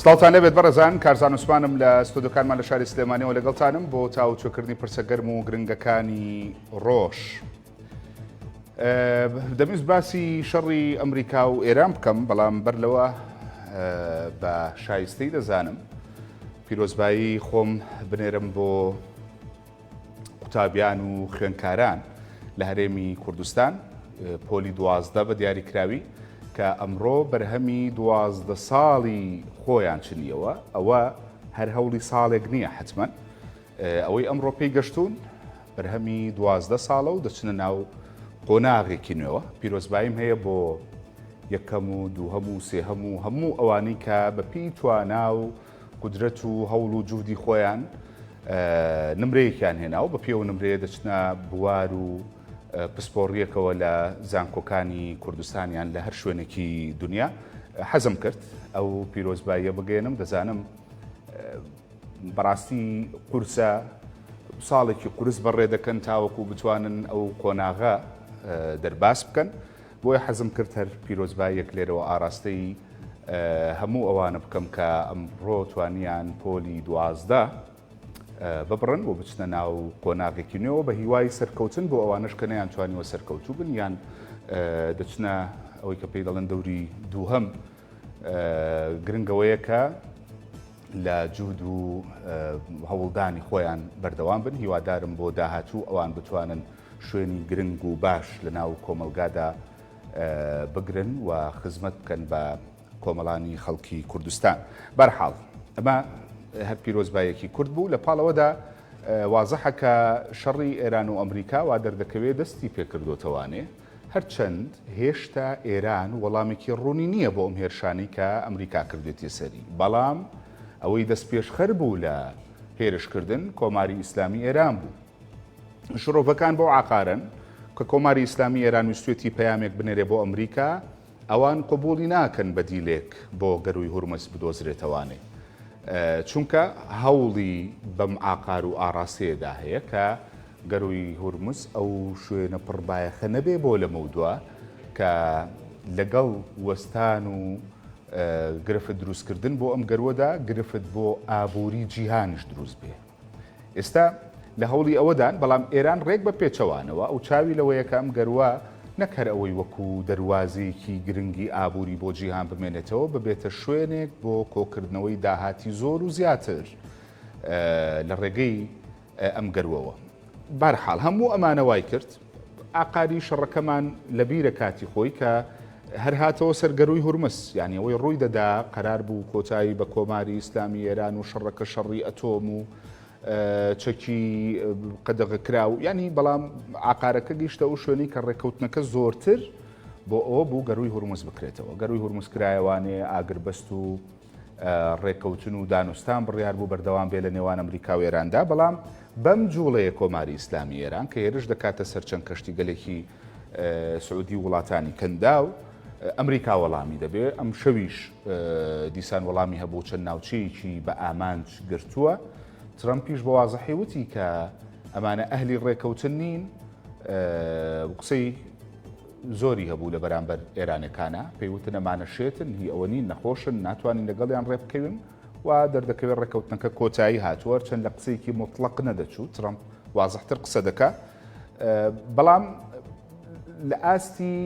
سڵاتان لەبێت بەڕێزان کارزان عوسمانم لە ستودیۆکانمان لە شاری سلێمانیەوە لەگەڵتانم بۆ تاوچۆکردنی پرسە گەرم و گرنگەکانی ڕۆژ. دەمویست باسی شەڕی ئەمریکا و ئێران بکەم، بەڵام بەر لەوە بە شایستەی دەزانم پیرۆزبایی خۆم بنێرم بۆ قوتابیان و خوێندکاران لە هەرێمی کوردستان. پۆلی 12 بە دیاریکراوی کە ئەمڕۆ بەرهەمی 12 ساڵی خۆیان چنیەوە، ئەوە هەر هەوڵی ساڵێک نییە حتمەن. ئەوەی ئەمڕۆ پێی گەشتون بەرهەمی 12 ساڵە و دەچنە ناو قۆناغێکی نوێوە. پیرۆزباییم هەیە بۆ یەکەم و دووهەم و سێهەم و هەموو ئەوانەی کە بەپی توانا و قودرەت و هەوڵ و جوودی خۆیان نمرەیەکیان هێناو، بە پێوە نمرەیە دەچنە بوار و پسپۆڕیەکەوە لە زانکۆکانی کوردستانیان لە هەر شوێنێکی دنیا. حەزم کرد ئەو پیرۆزباییە بگەێنم. دەزانم بەڕاستی قورسە ساڵێکی قورس بەڕێ دەکەن تاوەکو بتوانن ئەو قۆناغە دەرباس بکەن. بۆیە حەزم کرد هەر پیرۆزباییەک لێرەوە ئاراستەی هەموو ئەوانە بکەم کە ئەمڕۆ توانیان پۆلی 12 ببڕن و بچنە ناو قۆناغێکی نوێەوە بە هیوای سەرکەوتن بۆ ئەوانش کە نەیان توانیوە سەرکەوتوو بن یان دەچنە ئەوەی کە پێی دەڵێن دەوری دووهەم. گرنگەوەیە کە لە جوود و هەوڵدانی خۆیان بەردەوام بن. هیوادارم بۆ داهاتوو ئەوان بتوانن شوێنی گرنگ و باش لە ناو کۆمەلگادا بگرن و خزمەت بکەن بە کۆمەڵانی خەڵکی کوردستان. بەرحاڵ ئەمە هەر پیرۆزبایەکی کورد بوو. لە پاڵەوەدا وازەحە کە شەڕی ئێران و ئەمریکا وا دەردەکەوێت دەستی پێکردوتەوانێ، هەرچەند هێشتا ئێران وەڵامێکی ڕوونی نییە بۆ ئەم هێرشانی کە ئەمریکا کردێتی سەری، بەڵام ئەوەی دەست پێشخەر بوو لە هێرشکردن کۆماری ئیسلامی ئێران بوو. شڕۆڤەکان بۆ عاقارن کە کۆماری ئیسلامی ئێران ویستوێتی پەیامێک بنێرێ بۆ ئەمریکا، ئەوان قبوڵی ناکەن بە دیلێک بۆ گەروی هورمز بدۆزرێتەوانێ، چونکە هەوڵی بەم عاقار و ئاڕاستەیەدا هەیە کە گەروی هورمز ئەو شوێنە پڕبایەخە نەبێ بۆ لە مەودووە کە لەگەڵ وەستان و گرفت دروستکردن بۆ ئەم گەروەدا گرفت بۆ ئابووری جیهانش دروست بێ. ئێستا لە هەوڵی ئەوەدان، بەڵام ئێران ڕێک بە پێچەوانەوە ئەو چاوی لەوەیە کە ئەم گەروە نەکەر ئەوەی وەکو دەواازەیەکی گرنگی ئابووری بۆ جیهان بمێنێتەوە، ببێتە شوێنێک بۆ کۆکردنەوەی داهاتی زۆر و زیاتر لە ڕێگەی ئەم گەروەوە. بەرحاڵ هەموو ئەمانە وای کرد ئاقاری شەڕەکەمان لە بیرە کاتی خۆی کە هەر هاتەوە سەرگەروی هورمز، یعنی ئەوەی ڕووی دەدا قەرار بوو کۆتایی بە کۆماری ئیسلامی ئێران و شەڕەکە شەڕی ئەتۆم و چەکی قەدەغە کرا و ینی، بەڵام عقارەکە گەیشتە ئەو شوێنی کە ڕێکەوتنەکە زۆرتر بۆ ئەوە بوو گەروی هورمز بکرێتەوە. گەروی هورمز کرایەوانێ ئاگربەست و ڕێکەوتن و دانوستان بڕیار بوو بەردەوام بێ لە نێوان ئەمریکا و ئێراندا، بەڵام بەم جوڵەیە کۆماری ئیسلامی ئێران کە هێرش دەکاتە سەر چەند کەشتی گەلێکی سعودی وڵاتانی کەندا و ئەمریکا وەڵامی دەبێ. ئەم شەویش دیسان وەڵامی هەبوو چەند ناوچەیەکی بە ئامانج گرتووە. ترامپیش بە وازەحی وتی کە ئەمانە ئەهلی ڕێکەوتن نین. قسەی زۆری هەبوو لە بەرامبەر ئێرانەکانە، پێیوتن ئەمانە شێتن، هی ئەوە نین، نەخۆشن، ناتوانین لەگەڵیان ڕێ بکەوین و دەردەکەوێت ڕێکەوتنەکە کۆتایی هاتووە، چەند لە قسەیەکی مطلق نەدەچوو. ترامپ وازەحتر قسە دەکا، بەڵام لە ئاستی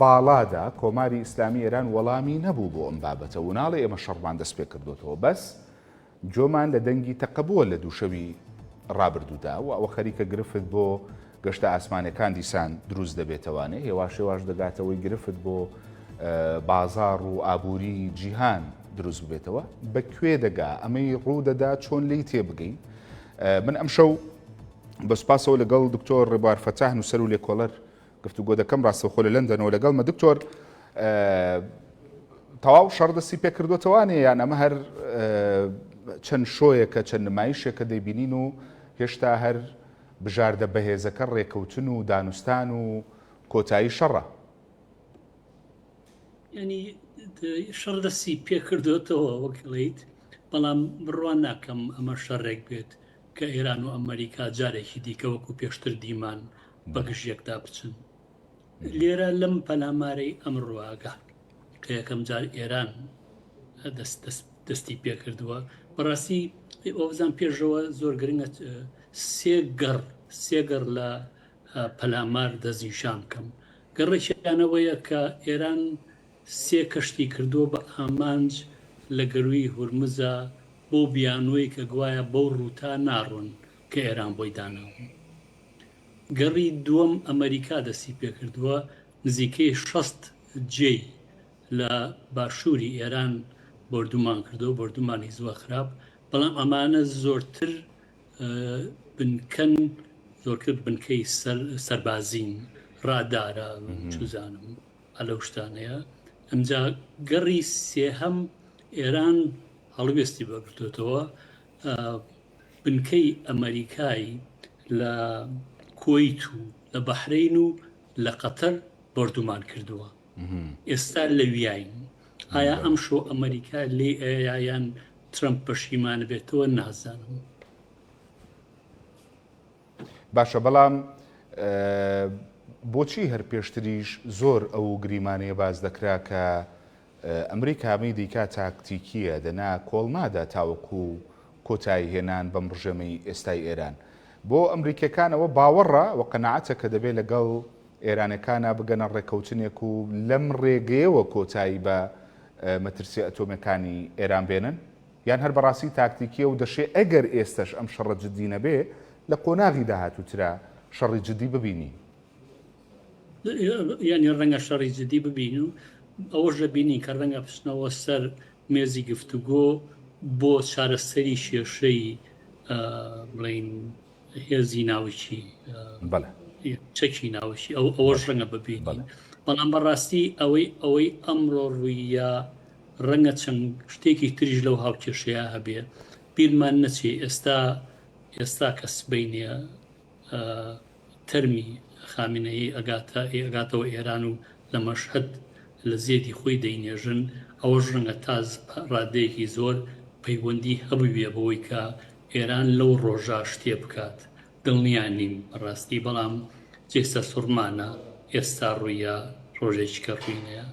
باڵادا کۆماری ئیسلامی ئێران وەڵامی نەبوو بۆ ئەم بابەتە و ناڵێ ئێمە شەڕمان دەست پێ کردوتەوە، بەس جۆمان لە دەنگی تەقەبووە لە دووشەوی ڕابردوودا و ئەوە خەریکە گرفت بۆ گەشتە ئاسمانەکان دیسان دروست دەبێتەوانێ، هێواشێواش دەگاتەوەی گرفت بۆ بازار و ئابووری جیهان دروست ببێتەوە. بەکوێ دەگا ئەمەی ڕوو دەدا چۆن لی تێبگەین. من ئەم شەو بە سوپاسەوە لەگەڵ دکتۆر ڕێبوار فەتاح نووسەر و لێکۆڵەر گفتوگۆ دەکەم ڕاستەوخۆ لە لەندەنەوە لەگەڵمە. دکتۆر تەواو شەڕ دەستی پێ کردوتەوانێ یان ئەمە هەر چەند شۆیەکە چەند نمایشێکە دەیبینین و هێشتا هەر بژاردە بەهێزەکە ڕێکەوتن و دانوستان و کۆتایی شەڕە؟ ینی شەڕ دەستی پێ کردوێتەوە وەکڵیت، بەڵام بڕوان ناکەم ئەمە شەڕێک بێت کە ئێران و ئەمریکا جارێکی دیکە وەکو پێشتر دیمان بەگژیەکدا بچن. لێرە لەم پەلامارەی ئەمڕواگە کە یەکەم جار ئێران دەست دەستی پێ کردووە بەڕاستی ئەوزان پێشەوە زۆر گرنگە سێگەڕ لە پەلامار دەزیشان بکەم گەڕێکیانەوەیە کە ئێران سێ کەشتی کردووە بە ئامانج لە گەروی هورمزە بۆ بیانوەی کە گوایە بەو ڕووتا ناڕۆن کە ئێران بۆی داناون گەڕی دووەم ئەمریکا دەستی پێکردووە نزیکەی 60 جێی لە باشووری ئێران بردومان کردو بردومانی زووە خراپ بەڵام ئەمانە زۆرتر بنکەن زۆرتر بنکەی سەربازین ڕادارە چوزانم ئەلەو شتانەیە ئەمجا گەڕی سێهەم ئێران هەڵوێستی بەگرتوتەوە بنکەی ئەمریکای لە کۆیت و لە بەحرین و لە قەتەر بردومان کردووە ئێستا لە ویاین ئایا ئەم شۆ ئەمریکا لێ ئەیان ترەمپ پەشیمان بێتەوە نازانم باشە بەڵام بۆچی هەر پێشتریش زۆر ئەو گریمانەیە باز دەکرا کە ئەمریکا هەمەی دیکا تاکتیکیە دەنا کۆڵ نادا تاوەکو کۆتایی هێنان بەم ڕژەمەی ئێستای ئێران بۆ ئەمریکەکانەوە باوەڕە و قەنەعەتە کە دەبێت لەگەڵ ئێرانەکانە بگەنە ڕێکەوتنێک و لەم ڕێگەیەوە کۆتایی بە مەترسی ئەتۆمەکانی ئێران بێنن یان هەر بەڕاستی تاکتیکیە و دەشێ ئەگەر ئێستش ئەم شەڕە جددی نەبێ لە قۆناغی داهاتووترا شەڕی جددی ببینی یعنی ڕەنگە شەڕی جددی ببین و ئەوەش دەبینی کە ڕەنگە بچنەوە سەر مێزی گفتوگۆ بۆ چارەسەری شێشەی بڵین هێزی ناوچی چەکی ناوچی ئەوەش ڕەنگە ببینی بەڵام بەڕاستی ئەوەی ئەمڕۆ ڕوویە ڕەنگە چەند شتێکی تریش لەو هاوکێشەیە هەبێ بیرمان نەچێ ئێستا کە سبەینە تەرمی خامینەیی ئەگاتەوە ئێران و لە مەشهەد لە زێدی خۆی دەینێژن ئەوەش ڕەنگە تاز ڕادەیەکی زۆر پەیوەندی هەبووێ بەوەی کە ئێران لەو ڕۆژە شتێ بکات دڵنیان نیم ڕاستی بەڵام جێسە سوورمانە ئێستا ڕوویە ڕۆژێکی کە ڕووینەیە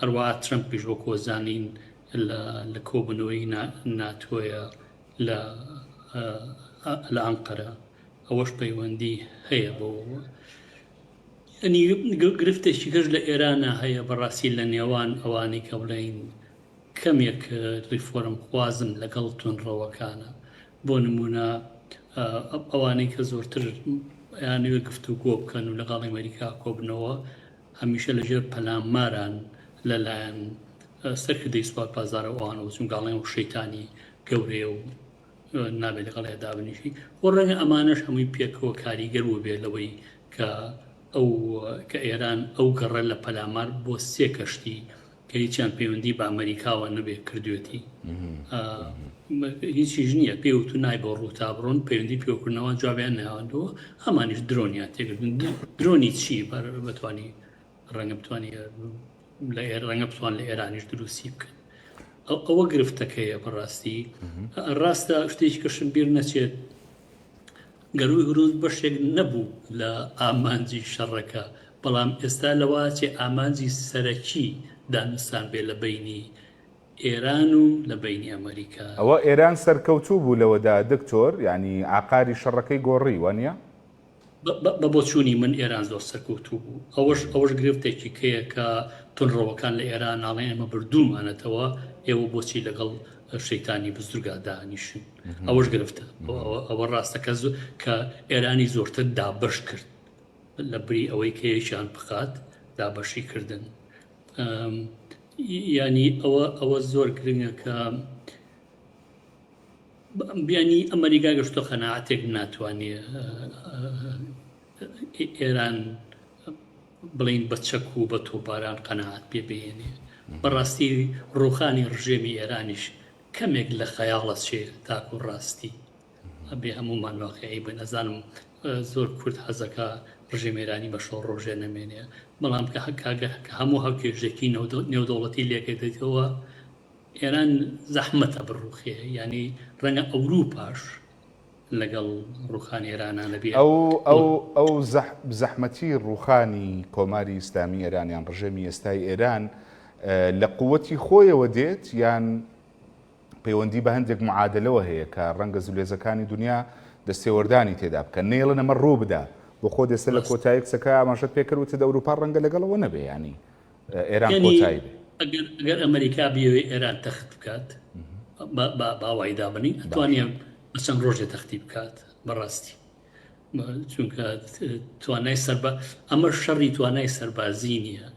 هەروەها ترەمپیش بۆ کۆزانین لە کۆبنەوەی ناتۆیە لە ئەنقەرە ئەوەش پەیوەندی هەیە بۆەوە ئەنی گرفتێکی کەش لە ئێرانە هەیە بەڕاستی لە نێوان ئەوانەی کە بڵین کەمێک ریفۆرم خوازم لەگەڵ تونڕەوەکانە بۆ نمونە ئەوانەی کە زۆرتر یانوێ گفتوگۆ بکەن و لەگەڵ ئەمریکا کۆبنەوە هەمیشە لەژێر پەلامماران لەلایەن سەرکردەی سوپات پازارە ئەوانەوە چون گاڵێن و شەیتانی گەورەیە و نابێت لەگەڵ دابنیشی بۆ ڕەنگە ئەمانەش هەمووی پێکەوە کاریگەر و بێ لەوەی کە ئێران ئەو گەڕە لە پەلامار بۆ سێ کەشتی کە هیچیان پەیوەندی بە ئەمریکاوە نەبێ کردوێتی هیچیش نییە پێوتو نای بۆ ڕووتا بڕۆن پەیوەندی پێوەکردنەوە جوابیان نەهاوەندەوە هەمانیش درۆنیان تێگرتن درۆنی چی بەتوانی ڕەنگە بتوانێت ڕەنگە بتوان لە ئێرانیش دروستی بکەن ئەوە گرفتەکەیە بەڕاستی ڕاستە شتێکی کەشم بیر نەچێت گەروی هورمز بەشێک نەبوو لە ئامانجی شەڕەکە بەڵام ئێستا لەواتێ ئامانجی سەرەکی دانستان بێ لە بینی ئێران و لە بینی ئەمریکا ئەوە ئێران سەرکەوتوو بوو لەوەدا دکتۆر ینی ئاقاری شەڕەکەی گۆڕی وانە بە بۆچوونی من ئێران زۆر سەرکەوتوو بوو ئەوەش گرفتێکی کەیە کە تونڕەوەکان لە ئێران ناڵێن ئێمە بردوومانەتەوە ئێوە بۆچی لەگەڵ شەیتانی بزرگا دانیشن ئەوەش گرفتە ئەوە ڕاستەکە کە ئێرانی زۆرتر دابەش کرد لە بری ئەوەی کەیەکیان بخات دابەشی کردن ینی ئەوە زۆر گرنگە کە بیانی ئەمریکا گەشتۆ قەناعەتێک ناتوانێت ئێران بڵین بە چەک و بە تۆپاران قەناعەت پێبێنێ بەڕاستی ڕووخانی ڕژێمی ئێرانیش کەمێک لە خەیاڵە چێ تاکو ڕاستی ئەبێ هەمومان واقعی بە نەزانم زۆر کورد حەزەکە ڕژێم ئێرانی بە شەڕ ڕۆژێ نەمێنێ بەڵام کە هەموو هەڵکێژێکی نێودەوڵەتی لێکێتەوە ئێران زەحمەتە بڕوخێ ینی ڕەنگە ئەوروپاش لەگەڵ ڕووخانی ئێرانە نەبێ ئەو زەحمەتی ڕووخانی کۆماری ئیسلامی ئێرانیان ڕژێمی ئێستای ئێران لە قووەتی خۆیەوە دێت یان پەیوەندی بە هەندێک معادلەوە هەیە کە ڕەنگە زولێزەکانی دنیا دەستێوەردانی تێدا بکەن نێڵن ئەمە ڕوو بدا بۆ خۆ دەستە لە کۆتایی قسەکە ئاماژەت پێکردوتە ئەوروپا ڕەنگە لەگەڵەوە نەبێ ینی ئێران کۆتایی بێ ئەگەر ئەمریکا بیەوێ ئێران تەخت بکات باوای دابنی ئەتوانێ چەند ڕۆژێ تەختی بکات بەڕاستی چونکە توانای ئەمە شەڕی توانای سەربازی نییە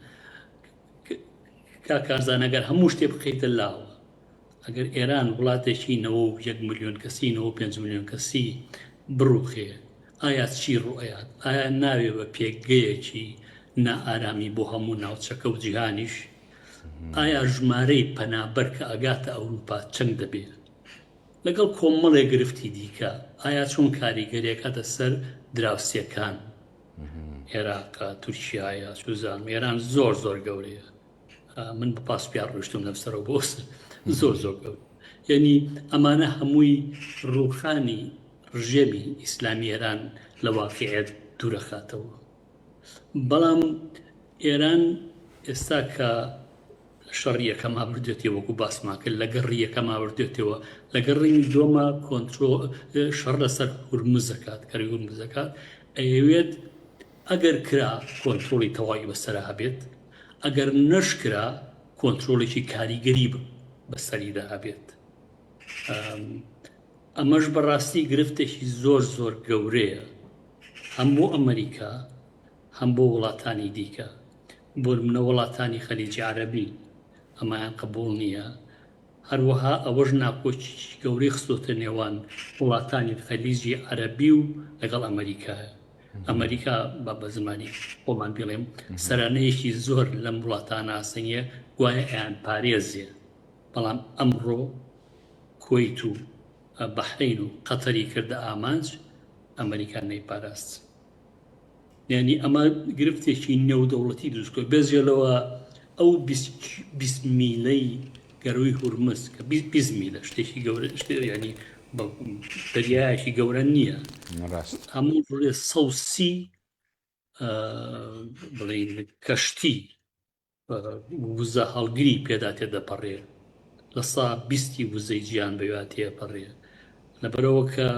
کاکارزان ئەگەر هەموو شتێ بخەیتە لاوە ئەگەر ئێران وڵاتێکی 1 ملیۆن کەسی 5 ملیۆن کەسی بڕوخێ ئایا چی ڕوئات ئایا ناوێ بە پێگەیەکی نائارامی بۆ هەموو ناوچەکە و جیهانیش ئایا ژمارەی پەنابەر کە ئەگاتە ئەوروپا چەند دەبێت لەگەڵ کۆمەڵێ گرفتی دیکە ئایا چۆن کاریگەریەکەتە سەر دراوسیەکان عێراقا تورکیایە سوزان ئێران زۆر زۆر گەورەیە من بە پاسپیار ڕۆشتم لەسەرەوە بۆ زۆر زۆر گەورە یعنی ئەمانە هەمووی ڕووخانی ڕژێمی ئیسلامی ئێران لە واقعیت دوورەخاتەوە بەڵام ئێران ئێستا کە شەڕی یەکەما بردوێتەوە وەکو باسمان کرد لە گەڕی یەکەما بردوێتەوە لە گەڕی دووەمە کۆنترۆل شەڕ لەسەر هورمز دەکات کەری هورمز دەکات ئەیەوێت ئەگەر کرا کۆنترۆلی تەواوی بەسەرا هەبێت ئەگەر نەشکرا کۆنترۆلێکی کاریگەری بەسەریدا هەبێت ئەمەش بەڕاستی گرفتێکی زۆر زۆر گەورەیە هەم بۆ ئەمریکا هەم بۆ وڵاتانی دیکە بۆ منە وڵاتانی خەلیجی عەرەبی ئەمایان قبوڵ نییە هەروەها ئەوەش ناکۆچی گەورەی خستۆتە نێوان وڵاتانی خەلیجی عەرەبی و لەگەڵ ئەمریکایە ئەمریکا بە زمانی خۆمان بڵێم سەرانەیەکی زۆر لەم وڵاتانە ئاسەنیە گوایە ئەیان پارێزیە بەڵام ئەمڕۆ کۆیت و بەحرین و قەتەری کردە ئامانج ئەمریکا نەیپاراست یعنی ئەمە گرفتێکی نێودەوڵەتی دروستکۆ بێزیێلەوە ئەو 20 میلەی گەڕووی هورمز کە 20 میلە شتێکی گەورە ینی دەریایەکی گەورە نییە هەموو ڕێ 130 بڵین کەشتی وزە هەڵگری پێدا تێدەپەڕێ لە 120 وزەی گیان بەوێ تێپەڕێ لەبەرەوە کە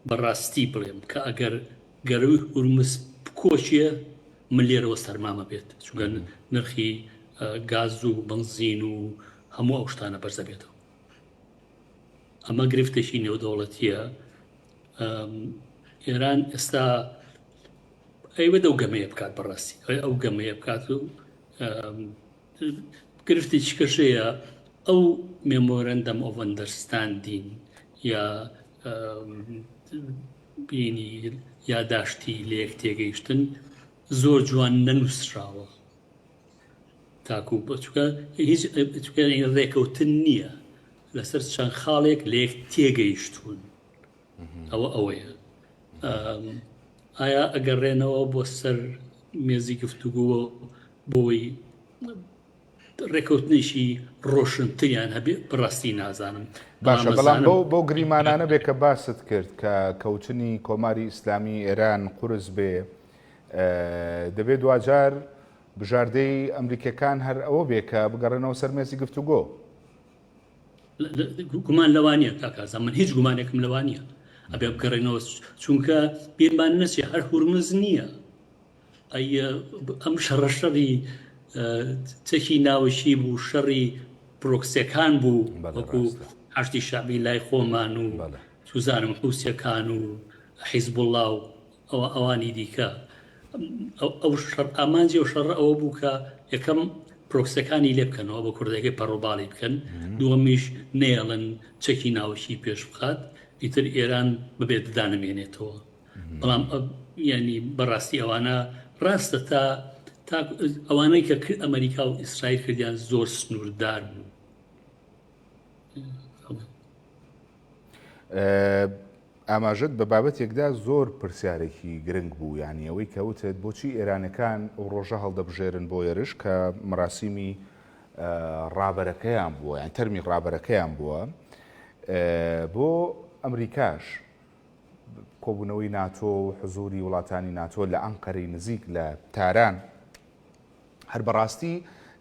بەڕاستی بڵێم کە ئەگەر گەڕووی هورمز کۆچیە من لێرەوە سەرمامە بێت چونکە نرخی گاز و بنزین و هەموو ئەو شتانە بەرزە بێتەوە ئەمە گرفتێکی نێودەوڵەتیە ئێران ئێستا ئەیوە دەو گەمەیە بکات بەڕاستی ئەو گەمەیە بکات و گرفتێکی کەشەیە ئەو مێمۆرەندەم ئۆف ئەندەرستاندین یا بینی یاداشتی لە یەک تێگەیشتن زۆر جوان نەنووسراوە تاکو بچکە هیچ ڕێکەوتن نییە لەسەر چەند خاڵێک لە یەک تێگەیشتون ئەوەیە ئایا ئەگەڕێنەوە بۆ سەر مێزی گفتوگووە بۆی ڕێکەوتنیشی ڕۆشنتریان هەبێ بڕاستی نازانم باشە بەڵام بۆ گریمانانە بێ کە باست کرد کە کەوتنی کۆماری ئیسلامی ئێران قورس بێ دەبێت دوجار بژاردەی ئەمریکەکان هەر ئەوە بێ کە بگەڕێنەوە سەر مێزی گفتوگۆ گومان لەوانە کاکازان من هیچ گومانێکم لەوانە ئەبێ بگەڕێنەوە چونکە پێمان نەچێ هەر هورمز نییە ئەم شەڕەشەڕی چەکی ناوەشی بوو شەڕی پرۆکسیەکان بوو وەکو هەشتی شعبی لای خۆمان و سوزانم حوسیەکان و حیزبوڵڵا و ئەوانی دیکە ئەو ئامانجی و شەڕ ئەوە بوو کە یەکەم پرۆکسەکانی لێ بکەنەوە بە کوردەکەی پەڕۆباڵی بکەن دووەمیش نێڵن چەکی ناوەشی پێش بخات ئیتر ئێران ببێت دانەمێنێتەوە بەڵام ینی بەڕاستی ئەوانە ڕاستە تا ئەوانەی کە ئەمریکا و ئیسرائیل کردیان زۆر سنووردار بوو ئاماژەت بە بابەتێکدا زۆر پرسیارێکی گرنگ بوو یانی ئەوەی کەوتت بۆچی ئێرانەکان ئەو ڕۆژە هەڵدەبژێرن بۆ ێرش کە مەراسیمی ڕابەرەکەیان بووە یان تەرمی ڕابەرەکەیان بووە بۆ ئەمریکاش کۆبوونەوەی ناتۆ و حزوری وڵاتانی ناتۆ لە ئەنقەرەی نزیک لە تاران هەر بەڕاستی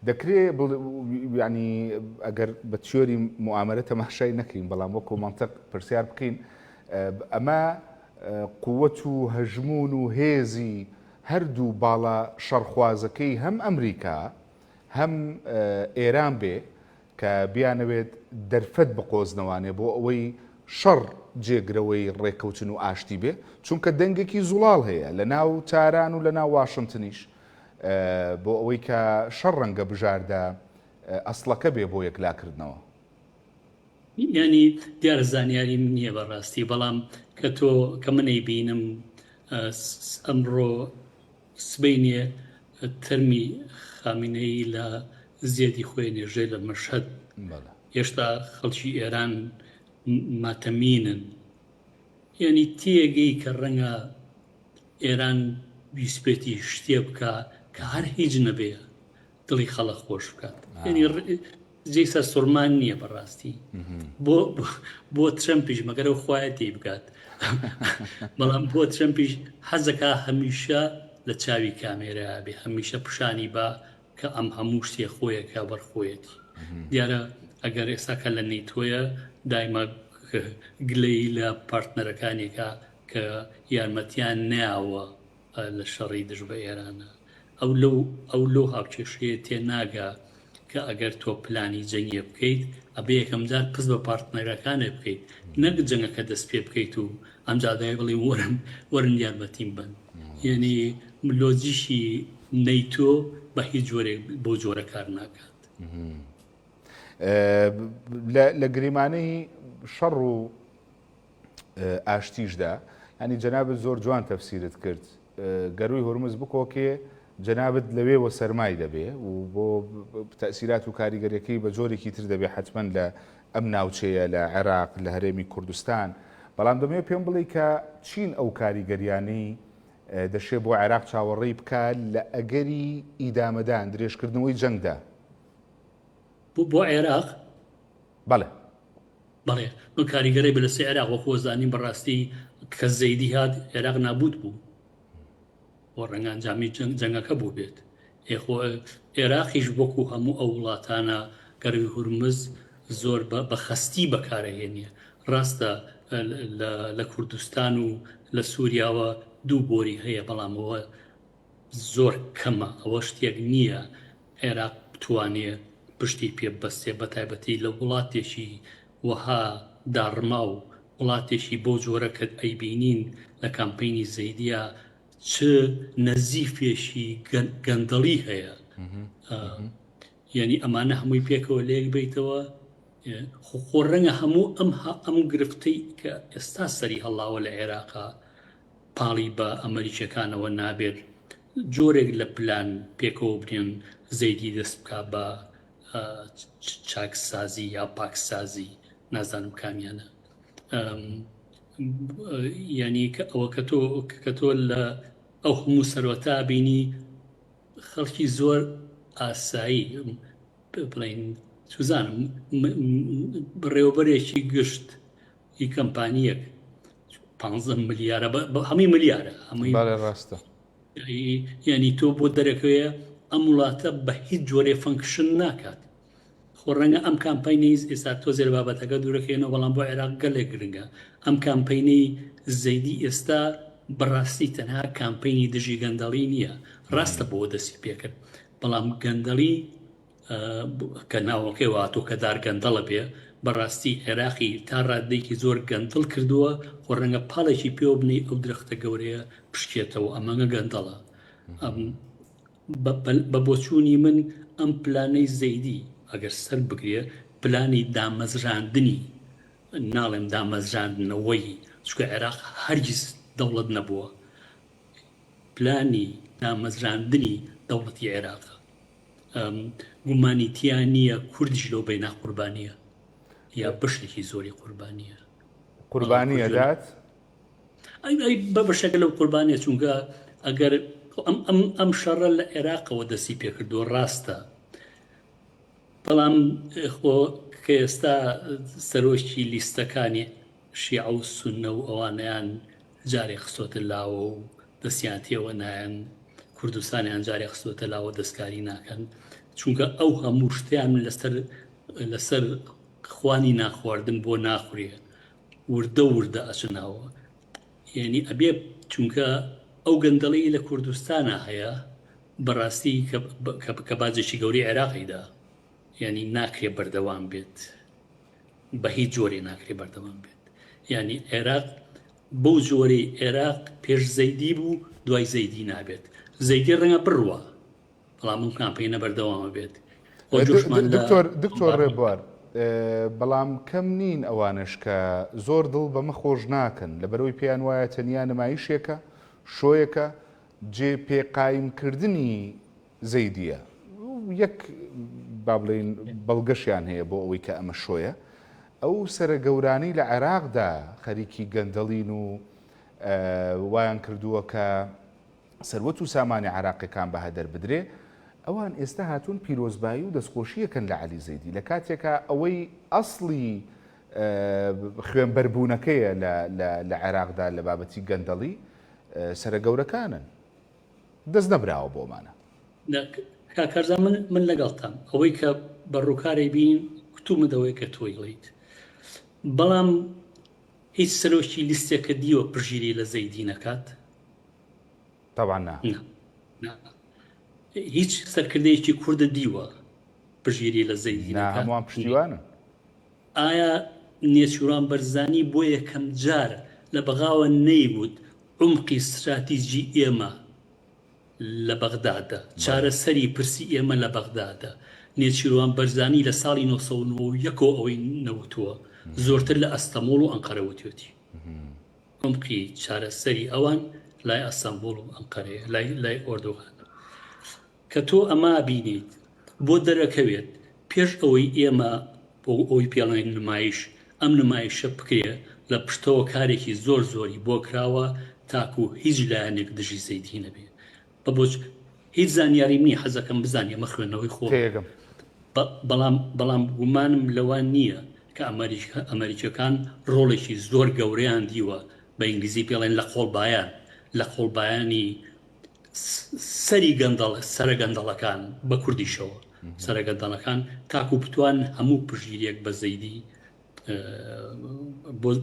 دەکرێت ینی ئەگەر بە تیۆری معاملە تەماشای نەکەین بەڵام وەکو منطق پرسیار بکەین ئەمە قووەت و هەژمون و هێزی هەردوو باڵا شەڕخوازەکەی هەم ئەمریکا هەم ئێران بێ کە بیانەوێت دەرفەت بقۆزنەوانێ بۆ ئەوەی شەڕ جێگرەوەی ڕێکەوتن و ئاشتی بێ چونکە دەنگێکی زوڵاڵ هەیە لە ناو تاران و لە ناو واشنگتنیش بۆ ئەوەی کە شەڕ ڕەنگە بژاردا ئەسڵەکە بێ بۆ یەکلاکردنەوە. ینی دیارە زانیاری نییە بەڕاستی بەڵام کە تۆ کە منەی بینم ئەمڕۆ سبەینێ تەرمی خامینەی لە زیێدی خۆی نێژێ لە مەشهەد هێشتا خەڵکی ئێران ماتەمینن ینی تێگەی کە ڕەنگە ئێران ویسپێتی شتێ بکە کە هەر هیچ نەبێ دڵی خەڵک خۆش بکات ینی جێسا سوورمان نییە بەڕاستی بۆ ترەمپیش مەگەرە و خوایەتی بکات بەڵام بۆ ترەمپیش حەزەکە هەمیشە لە چاوی کامێرەیە بێ هەمیشە پیشانی بە کە ئەم هەموو شتێ خۆیەکە بەرخۆیەتی دیارە ئەگەر ئێساکە لە نەیتۆیە دایما گلەی لە پارتنەرەکانێکە کە یارمەتیان ناوە لە شەڕی دژ بە ئێرانە ئەو لەو هاوکێشەیە تێناگا کە ئەگەر تۆ پلانی جەنگێ بکەیت ئەبێ یەکەمجار پس بە پارتنەرەکانە بکەیت نەک جەنگەکە دەست پێ بکەیت و ئەمجادای بڵێ وەرن یارمەتیم بن یعنی لۆجیشی نەیتۆ بە هیچ جۆرێک بۆ جۆرە کار ناکات. لە گریمانەی شەڕ و ئاشتیشدا ینی جەنابەت زۆر جوان تەفسیرت کرد گەروی هورمز بکۆکێ جەنابەت لەوێوە سەرمای دەبێ و بۆ تەسیرات و کاریگەریەکەی بە جۆرێکی تر دەبێ حتمما لە ئەم ناوچەیە لە عێراق لە هەرێمی کوردستان بەڵام دەمێ پێم بڵێ کە چین ئەو کاریگەریانەی دەشێ بۆ عێراق چاوەڕێی بکات لە ئەگەری ئیدامەدان درێژکردنەوەی جەنگدا بۆ عێراق بەڵێ بەڵێ من کاریگەری بە لەسێ عێراق وەکو زانین بەڕاستی کە زەیدی هات عێراق نابوت بوو بۆ ڕەنگە ئەنجامی جەنگەکە بوو بێت عێراقیش وەکو هەموو ئەو وڵاتانە گەروی هورمز زۆر بە خەستی بەکارەهێنیە ڕاستە لە کوردستان و لە سووریاوە دوو بۆری هەیە بەڵامەوە زۆر کەمە ئەوە شتێک نییە عێراق بتوانێت پشتی پێ بەستێ بە تایبەتی لە وڵاتێکی وەها داڕما و وڵاتێکی بۆ جۆرەکەت ئەیبینین لە کامپینی زەیدیە چ نەزیفێشی گەندەڵی هەیە یعنی ئەمانە هەمووی پێکەوە لێک بیتەوە خۆ ڕەنگە هەموو ئەم گرفتەی کە ئێستا سەری هەڵاوە لە عێراقا پاڵی بە ئەمریکیەکانەوە نابێت جۆرێک لە پلان پێکەوە بنێن زەیدی دەست بکە بە چاکسازی یا پاکسازی نازانم کامیانە ینی ئەوە کە تۆ لە ئەو هەموو سەرۆتا بینی خەڵکی زۆر ئاسایی بڵین سوزانم ڕێوەبەرێکی گشت هی کەمپانیەک 15 ملیارە هەمووی ملیارە هەمووی ڕاستە ینی تۆ بۆ دەرەکەوەیە ئەم وڵاتە بە هیچ جۆرێ فەنکشن ناکات خۆ ڕەنگە ئەم کامپینەی ئێستا تۆ زێر بابەتەکە دوورەکەێنەوە بەڵام بۆ عێراق گەلێک گرنگە ئەم کامپینەی زەیدی ئێستا بەڕاستی تەنها کامپینی دژی گەندەڵی نییە ڕاستە بۆ دەستی پێکرد بەڵام گەندەڵی کە ناوەکەی واتۆ کە دار گەندەڵە بێ بەڕاستی عێراقی تا ڕادێکی زۆر گەندڵ کردووە خۆ ڕەنگە پاڵێکی پێوە بنی ئەو درەختە گەورەیە پشکێتەوە ئەمەگە گەندەڵە بە بۆچوونی من ئەم پلانەی زەیدی ئەگەر سەر بگرێ پلانی دامەزراندنی ناڵێم دامەزراندنەوەی چکە عێراق هەرگیز دەوڵەت نەبووە پلانی دامەزراندنی دەوڵەتی عێراقە گومانی تیان نییە کوردیش لەو بەینا قوربانیە یا بەشێکی زۆری قوربانیە قوربانیە دات بە بەشەکە لەو قوربانیە چونکە ئەگەر ئەم شەڕە لە عێراقەوە دەستی پێکردو ڕاستە بەڵام خۆ کە ئێستا سەرۆکی لیستەکانی شیعە و سوننە و ئەوانیان جارێک خستۆتە لاوە و دەستیان تێوە نایەن کوردستانیان جارێک خستۆتە لاوە دەستکاری ناکەن چونکە ئەو هەموو شتیان لەسەر خوانی ناخواردن بۆ ناخورێ وردە ئەچناوە یعنی ئەبێ چونکە ئەو گەندەڵی لە کوردستانە هەیە بەڕاستی کە باجێکی گەوری عێراقیدا یعنی ناکرێ بەردەوام بێت بە هیچ جۆرێ ناکرێ بەردەوام بێت یعنی عێراق بەو جۆرەی عێراق پێش زەیدی بوو دوای زەیدی نابێت زەیدی ڕەنگە بڕوە بەڵام من کامپەینە بەردەوامە بێت دکتۆر ڕێبوار بەڵام کەم نین ئەوانش کە زۆر دڵ بەمە خۆش ناکەن لەبەرەوەی پێیان وایە تەنیا نمایشێکە شۆیەکە جێ پێقایمکردنی زەیدیە یەک با بڵێن بەڵگەشیان هەیە بۆ ئەوەی کە ئەمە شۆیە ئەو سەرگەورانی لە عێراقدا خەریکی گەندەڵین و وایان کردووە کە سەروەت و سامانی عێراقیەکان بە هەدەر بدرێ ئەوان ئێستا هاتوون پیرۆزبایی و دەستخۆشیەکەن لە عەلی زەیدی لە کاتێکە ئەوەی ئەسڵی خوێنبەربوونەکەیە لە عێراقدا لە بابەتی گەندەڵی سەرگەورەکانن دەست نەبراوە بۆمانە کاکەرزان من لەگەڵتان ئەوەی کە بەڕووکاری بین کتومەدەوەی کە تۆیڵیت بەڵام هیچ سەرۆکی لیستێکە دیوە پژیری لە زەیدی نەکات طبعا هیچ سەرکردەیەکی کوردە دیوە پژیری لە زەیدی نەکات هەمووان پشتیوانن ئایا نێچووران بەرزانی بۆ یەکەم جار لە بەغاوە نەیبوود عمقی استراتیژی ئێمە لە بەغدادە چارەسەری پرسی ئێمە لە بەغدادە نێچیروان بەرزانی لە ساڵی 1990 ئەوەی نەوتووە زۆرتر لە ئەستەمۆڵ و ئەنقەرە وتوێتی عمقی چارەسەری ئەوان لای ئەستەمبۆڵ و ئەنقەرەیە لای ئۆردۆغان کە تۆ ئەما بینیت بۆ دەرەکەوێت پێش ئەوەی ئێمە بۆ ئەوی پێڵێن نمایش ئەم نمایشە بکرێ لە پشتەوە کارێکی زۆر زۆری بۆ کراوە تاکو هیچ لایەنێک دژی زەیدی نەبێت بەبۆچ هیچ زانیاری نییە حەزەکەم بزانێ ئەمە خوێندنەوەی خۆ بەڵام گومانم لەوان نییە کە ئەمریکەکان ڕۆڵێکی زۆر گەورەیان دیوە بە ئینگلیزی پێڵێن لە خۆڵبایانی سەرە گەندەڵەکان بە کوردیشەوە سەرە گەندەڵەکان تاکو بتوان هەموو پژگیریەک بە زەیدی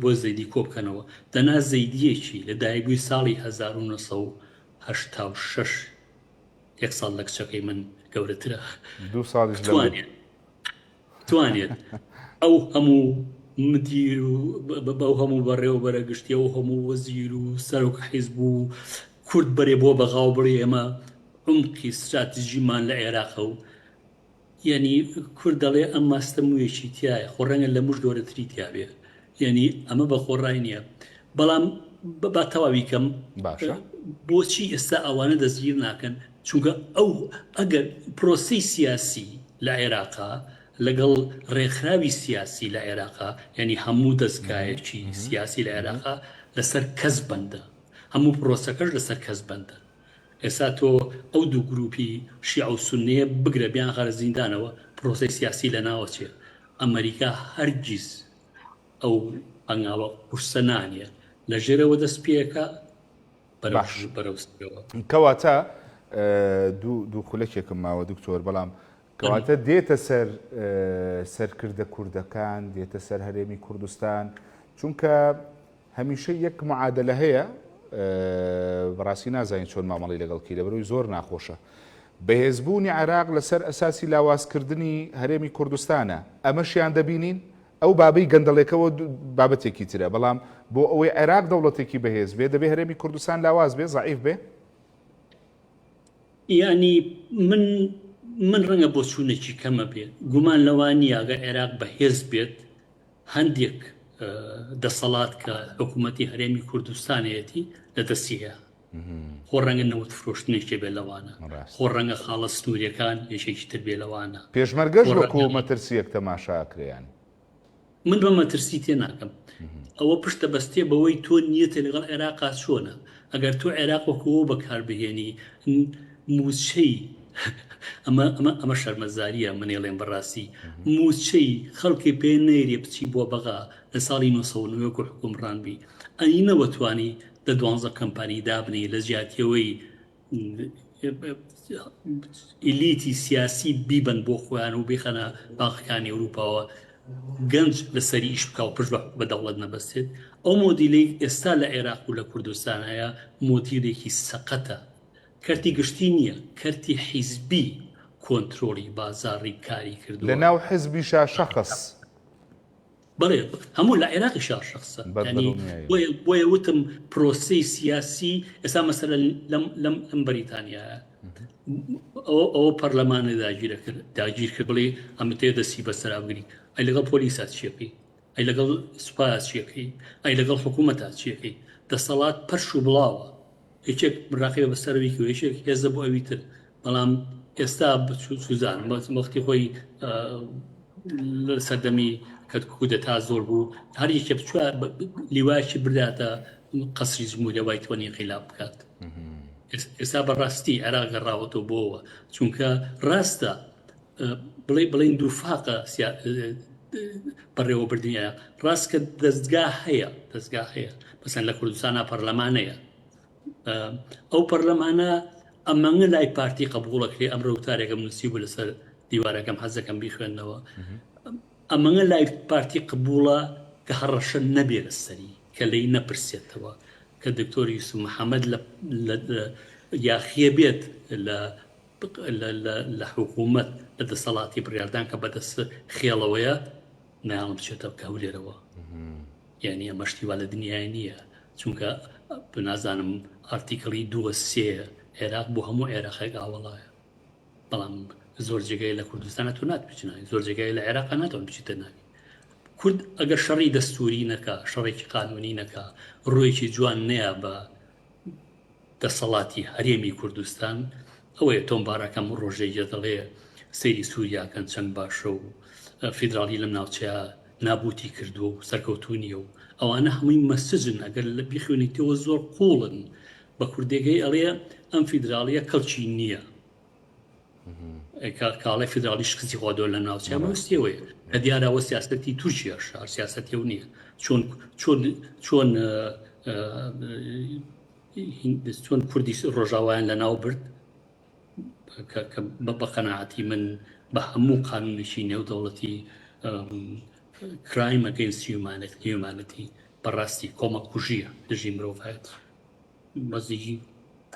بۆ زەیدی کۆ بکەنەوە دەنا زەیدیەکی لە دایبووی ساڵی 1986 یەک ساڵ لە کچەکەی من گەورەترە توانێت ئەو هەموو مدیر و بەو هەموو بەڕێوەبەرە گشتی ئەو هەموو وەزیر و سەرۆک حیزب و کورد بەرێ بۆ بەغاو بڕێ ئێمە عمقی استراتیژیمان لە عێراقە و یعنی کورد دەڵێ ئەم ماستە مویەکی تایە خۆ ڕەنگە لە موش گەورەتری تیاابێ یعنی ئەمە بە خۆڕای نییە بەڵام با تەواوی کەم بۆچی ئێستا ئەوانە دەستگیر ناکەن چونکە ئەو ئەگەر پرۆسی سیاسی لە عێراقا لەگەڵ ڕێکخراوی سیاسی لە عێراقا یعنی هەموو دەستگایەکی سیاسی لە عێراقا لەسەر کەس بەندە هەموو پرۆسەکەش لەسەر کەس بەندە ئێستا تۆ ئەو دوو گروپی شیع و سوننیە بگرە بیان غەرە زیندانەوە پرۆسی سیاسی لە ناوە چێ ئەمریکا هەرگیز ئەو ئەنگاوە قورسە نانیە لە ژێرەوە دەست پێەکە بەرەوسەوە کەواتە دوو خولەکێکم ماوە دکتۆر بەڵام کەواتە دێتە سەرکردە کوردەکان دێتە سەر هەرێمی کوردستان چونکە هەمیشە یەک معادلە هەیە بەڕاستی نازانین چۆن مامەڵی لەگەڵکی لەبەرەوەی زۆر ناخۆشە بەهێزبوونی عێراق لەسەر ئەساسی لاوازکردنی هەرێمی کوردستانە ئەمەشیان دەبینین ئەو بابەی گەندەڵێکەوە بابەتێکی ترە بەڵام بۆ ئەوەی عێراق دەوڵەتێکی بەهێز بێ دەبێ هەرێمی کوردستان لاواز بێ زەعیف بێ یعنی من ڕەنگە بۆ چوونێکی کەمە بێت گومان لەوانی ئەگەر عێراق بەهێز بێت هەندێک دەسەڵات کە حکوومەتی هەرێمی کوردستانەتی لە دەستیە خۆ ڕەنگە نەوت فرۆشتنێکی بێ لەوانە خۆ ڕەنگە خاڵە سنووریەکان یەکێکی تر بێ لەوانە پێشمەرگەش وەکو مەترسیەک تەماشاکرێیان من بە مەترسی تێ ناکەم ئەوە پشتە بەستێ بەوەی تۆ نیەتە لەگەڵ عێراقا چۆنە ئەگەر تۆ عێراق وەکوەوە بەکاربهێنی موچەی ئەمە شەرمەزاریە منێڵێن بەڕاستی موچەی خەڵکی پێ نەیرێ بچی بۆ بەغا لە ساڵی 1990 حکومڕانبی ئەنی نەوەتوانی دە 12 کەمپانی دابنی لە زیاتیەوەی ئیلیتی سیاسی بیبن بۆ خۆیان و بخەنە باخەکانی ئەوروپاوە گەنج لەسەری ئیش بکە و پشت بە دەوڵەت نەبەستێت. ئەو مۆدیلەی ئێستا لە عێراق و لە کوردستان هەیە مۆدیلێکی سەقەتە، کەرتی گشتی نییە، کەرتی حیزبی کۆنتترۆلی بازاڕی کاری کردو لە ناو حزبیشا شەخص بڵێ هەموو لە عێراقی شەخصە. بۆیە وتم پرۆسی سیاسی ئێستا مەسەلە لەم بەریتانیایە ئەوە پەرلەمانە داگیر کرد بڵێ ئەمە تێ دەستی بەسەرابگری، ئەی لەگەڵ پۆلیسات چیەکەی، ئەی لەگەڵ سوپای چیەکەی، ئەی لەگەڵ حکوومەتات چیەکەی، دەسەڵات پەرش و بڵاوە، یەکێک مراقبە بەسەرەوەی و یەکێک هێزە بۆ ئەوی تر. بەڵام ئێستا سوزانم وەختی خۆی سەردەمی کە کودەتا زۆر بوو، هەر یەکێ بچووە لیوایکی برداتە قەسری جمهوریەوەی توانی انقلاب بکات. ئێستا بەڕاستی عێراق گەڕاوەتەوە بۆەوە، چونکە ڕاستە بڵێن دووفاقە بەڕێوەبردنیە، ڕاست کە دەستگا هەیە مەسەن لە کوردستانە پەرلەمانەیە، ئەو پەرلەمانە ئەمەنگە لای پارتی قبوڵەکرێ. ئەمڕۆ وتارێکم نووسی بوو لەسەر دیوارەکەم حەزەکەم بیخوێندنەوە، ئەمەنگە لای پارتی قبوڵە کە هەڕەشە نەبێ لەسەری، کە لی نەپرسێتەوە، کە دکتۆر یوسف محەممەد یاخیە بێت لە حکوومەت لە دەسەڵاتی بڕاردان کە بەدەست خێڵەوەیە ناڵم بچێتە کەولێرەوە. یعنی ئەمەشتیوا لە دنیای نییە، چونکە بنازانم ئارتیکڵی 2 عێراق بۆ هەموو عێراقێک ئاوەڵایە، بەڵام زۆر جێگای لە کوردستانە تو ناتبچناوی، زۆر جێگای لە عێراق ناتوان بچیتە ناوی. کورد ئەگەر شەڕی دەستوری نەکا، شەڕێکی قانونی نەکا، ڕۆیەکی جوان نەیە بە دەسەڵاتی هەرێمی کوردستان، ئەوەیە تۆمبارەکەم ڕۆژێکە دەڵێ سەیری سووریاکەن چەند باشە و فیدراڵی لەم ناوچەیە نابوتی کردو و سەرکەوتونیە و ئەوانە هەمووی مەسجن، ئەگەر لە بیخوێنیتەوە زۆر قوڵن بە کوردێگەی ئەڵێ ئەم فیدراڵیە کەڵکی نییە، کاڵی فیدراڵی شکستی خۆدۆ لە ناوچە مەستیەوەی کە دیارەوە سیاسەتی تورکیا شار سیاسەتی و نییە، چۆن کوردی ڕۆژاوایان لە ناو برد کە بە قەناعەتی من بە هەموو قانونێکی نێودەوڵەتی کرایم ئەگەینست هیومانیتی بەڕاستی کۆمەک کوژیە دژی مرۆڤایەت.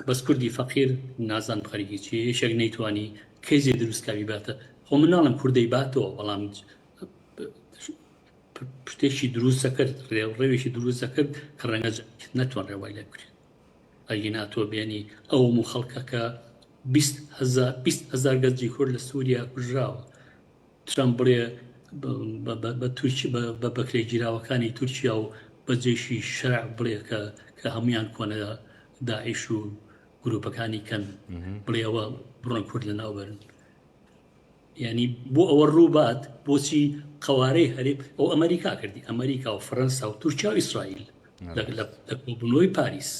بەس کوردی فەقیر نازان بخەریکی چی یەشێک نەیتوانی کەیزێ دروستکاوی باتە. خۆ من ناڵم کوردەی باتەوە، بەڵام پشتێکی دروستە کرد، ڕێوێکی دروستە کرد کە ڕەنگە نەتوان ڕێوای لێ بکرێت. ئەگەی ناتۆ بێنی ئەوم و خەڵکەکە 20,000 گەنجی کورد لە سووریا کوژراوە، ترامپ بڵێ بە بەکرێگیراوەکانی تورکیا و بەجێشی شەرع بڵێ کە هەمویان کۆنە داعیش و گروپەکانی کەن، بڵێەوە بڕۆن کورد لە ناوبەرن. یعنی بۆ ئەوە ڕووبات بۆچی قەوارەی هەرێ ئەو ئەمریکا کردی، ئەمریکا و فەڕەنسا و تورکیا و ئیسرائیل لە کۆبوونەوەی پاریس،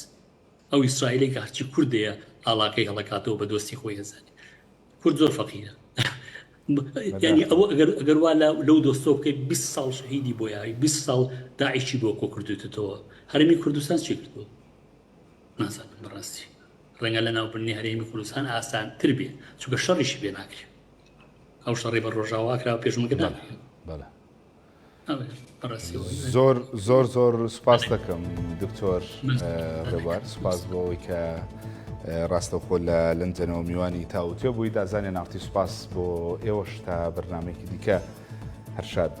ئەو ئیسرائیلێک هەرچی کوردەیە ئاڵاکەی هەڵەکاتەوە بە دۆستی خۆی هەزانی. کورد زۆر فەقیرە، یعنی ئەوە ئەگەر وا لەو دۆستۆ بکەی 20 ساڵ شەهیدی بۆ یاوی 20 ساڵ داعیشی بۆ کۆ کردوێتەوە. هەرێمی کوردستان چی کردووە نازانم بەڕاستی. ڕەنگە لە ناوبردنی هەرێمی کوردستان ئاسانتر بێ، چونکە شەڕیشی بێ ناکرێت. ئەو شەڕی بە ڕۆژاواکراوە پێشمەکە ناکرێت. زۆر سوپاس دەکەم دکتۆر ڕێبوار، سوپاس بۆەوەی کە ڕاستەوخۆ لە لەندەنەوە میوانی تاوتێ بووی. دازانێ ناوتی سوپاس بۆ ئێوەش تا بەرنامێکی دیکە هەرشاد.